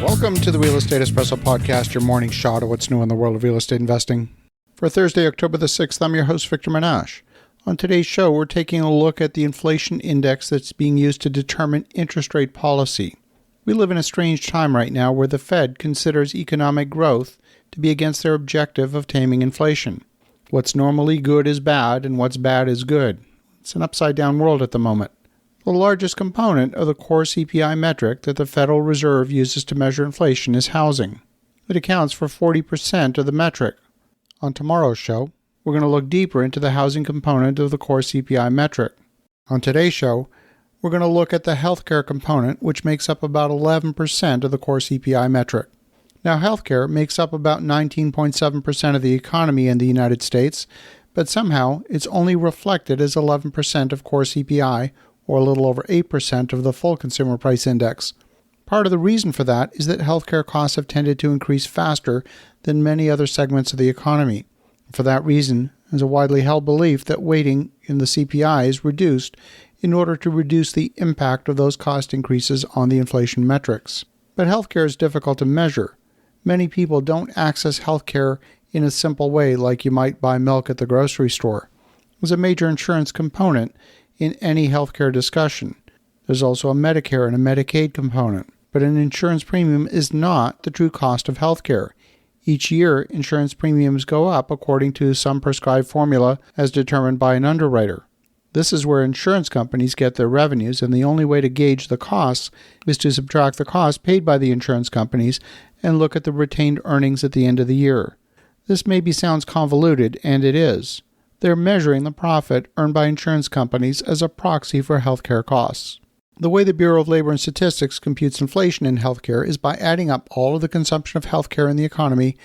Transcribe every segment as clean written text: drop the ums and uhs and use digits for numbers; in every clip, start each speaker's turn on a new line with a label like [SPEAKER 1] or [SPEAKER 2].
[SPEAKER 1] Welcome to the Real Estate Espresso Podcast, your morning shot of what's new in the world of real estate investing. For Thursday, October the 6th, I'm your host, Victor Menashe. On today's show, we're taking a look at the inflation index that's being used to determine interest rate policy. We live in a strange time right now where the Fed considers economic growth to be against their objective of taming inflation. What's normally good is bad, and what's bad is good. It's an upside-down world at the moment. The largest component of the Core CPI metric that the Federal Reserve uses to measure inflation is housing. It accounts for 40% of the metric. On tomorrow's show, we're going to look deeper into the housing component of the Core CPI metric. On today's show, we're going to look at the healthcare component, which makes up about 11% of the Core CPI metric. Now, healthcare makes up about 19.7% of the economy in the United States, but somehow it's only reflected as 11% of Core CPI, or a little over 8% of the full consumer price index. Part of the reason for that is that healthcare costs have tended to increase faster than many other segments of the economy. For that reason, there's a widely held belief that weighting in the CPI is reduced in order to reduce the impact of those cost increases on the inflation metrics. But healthcare is difficult to measure. Many people don't access healthcare in a simple way like you might buy milk at the grocery store. There's a major insurance component in any healthcare discussion. There's also a Medicare and a Medicaid component, but an insurance premium is not the true cost of healthcare. Each year, insurance premiums go up according to some prescribed formula as determined by an underwriter. This is where insurance companies get their revenues, and the only way to gauge the costs is to subtract the costs paid by the insurance companies and look at the retained earnings at the end of the year. This maybe sounds convoluted, and it is. They're measuring the profit earned by insurance companies as a proxy for healthcare costs. The way the Bureau of Labor and Statistics computes inflation in healthcare is by adding up all of the consumption of healthcare in the economy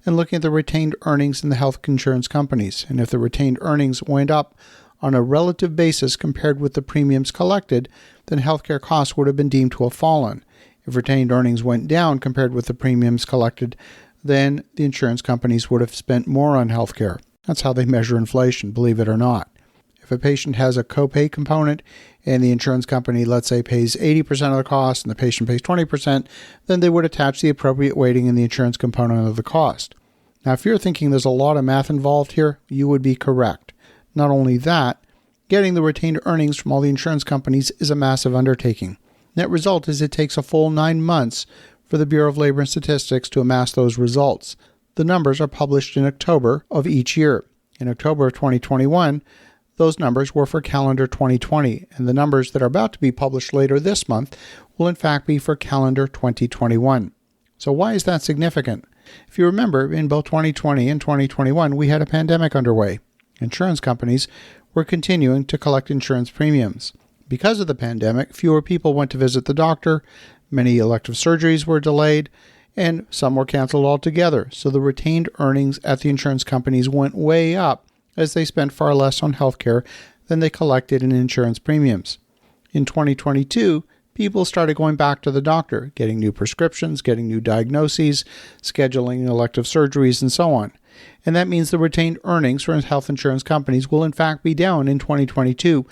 [SPEAKER 1] and looking at the retained earnings in the health insurance companies. And if the retained earnings went up on a relative basis compared with the premiums collected, then healthcare costs would have been deemed to have fallen. If retained earnings went down compared with the premiums collected, then the insurance companies would have spent more on healthcare. That's how they measure inflation, believe it or not. If a patient has a copay component and the insurance company, let's say, pays 80% of the cost and the patient pays 20%, then they would attach the appropriate weighting in the insurance component of the cost. Now, if you're thinking there's a lot of math involved here, you would be correct. Not only that, getting the retained earnings from all the insurance companies is a massive undertaking. Net result is it takes a full 9 months for the Bureau of Labor and Statistics to amass those results. The numbers are published in October of each year. In October of 2021, those numbers were for calendar 2020, and the numbers that are about to be published later this month will in fact be for calendar 2021. So why is that significant? If you remember, in both 2020 and 2021, we had a pandemic underway. Insurance companies were continuing to collect insurance premiums. Because of the pandemic, fewer people went to visit the doctor, many elective surgeries were delayed, and some were canceled altogether, so the retained earnings at the insurance companies went way up as they spent far less on healthcare than they collected in insurance premiums. In 2022, people started going back to the doctor, getting new prescriptions, getting new diagnoses, scheduling elective surgeries, and so on. And that means the retained earnings for health insurance companies will in fact be down in 2022,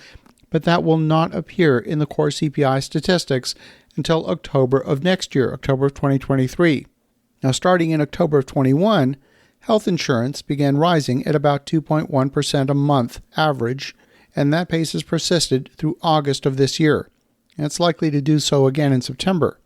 [SPEAKER 1] but that will not appear in the Core CPI statistics until October of next year, October of 2023. Now, starting in October of 21, health insurance began rising at about 2.1% a month average, and that pace has persisted through August of this year. And it's likely to do so again in September.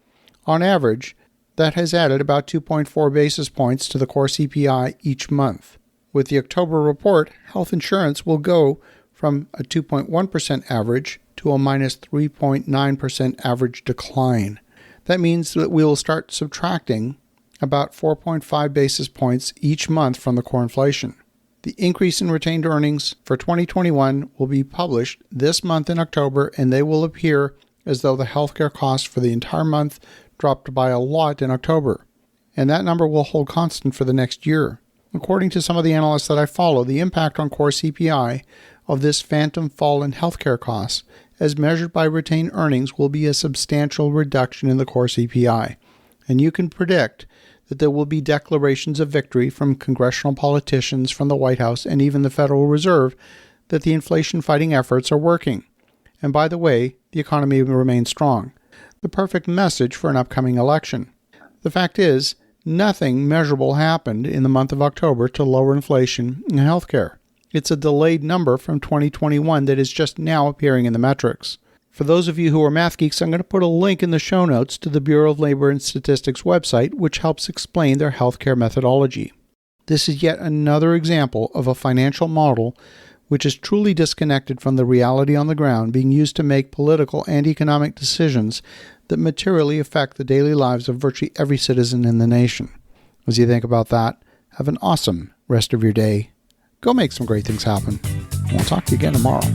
[SPEAKER 1] On average, that has added about 2.4 basis points to the Core CPI each month. With the October report, health insurance will go from a 2.1% average to a minus 3.9% average decline. That means that we will start subtracting about 4.5 basis points each month from the core inflation. The increase in retained earnings for 2021 will be published this month in October, and they will appear as though the healthcare cost for the entire month dropped by a lot in October. And that number will hold constant for the next year. According to some of the analysts that I follow, the impact on core CPI of this phantom fall in healthcare costs, as measured by retained earnings, will be a substantial reduction in the core CPI. And you can predict that there will be declarations of victory from congressional politicians, from the White House, and even the Federal Reserve that the inflation-fighting efforts are working. And by the way, the economy remains strong. The perfect message for an upcoming election. The fact is, nothing measurable happened in the month of October to lower inflation in healthcare. It's a delayed number from 2021 that is just now appearing in the metrics. For those of you who are math geeks, I'm going to put a link in the show notes to the Bureau of Labor and Statistics website, which helps explain their healthcare methodology. This is yet another example of a financial model which is truly disconnected from the reality on the ground, being used to make political and economic decisions that materially affect the daily lives of virtually every citizen in the nation. As you think about that, have an awesome rest of your day. Go make some great things happen. We'll talk to you again tomorrow.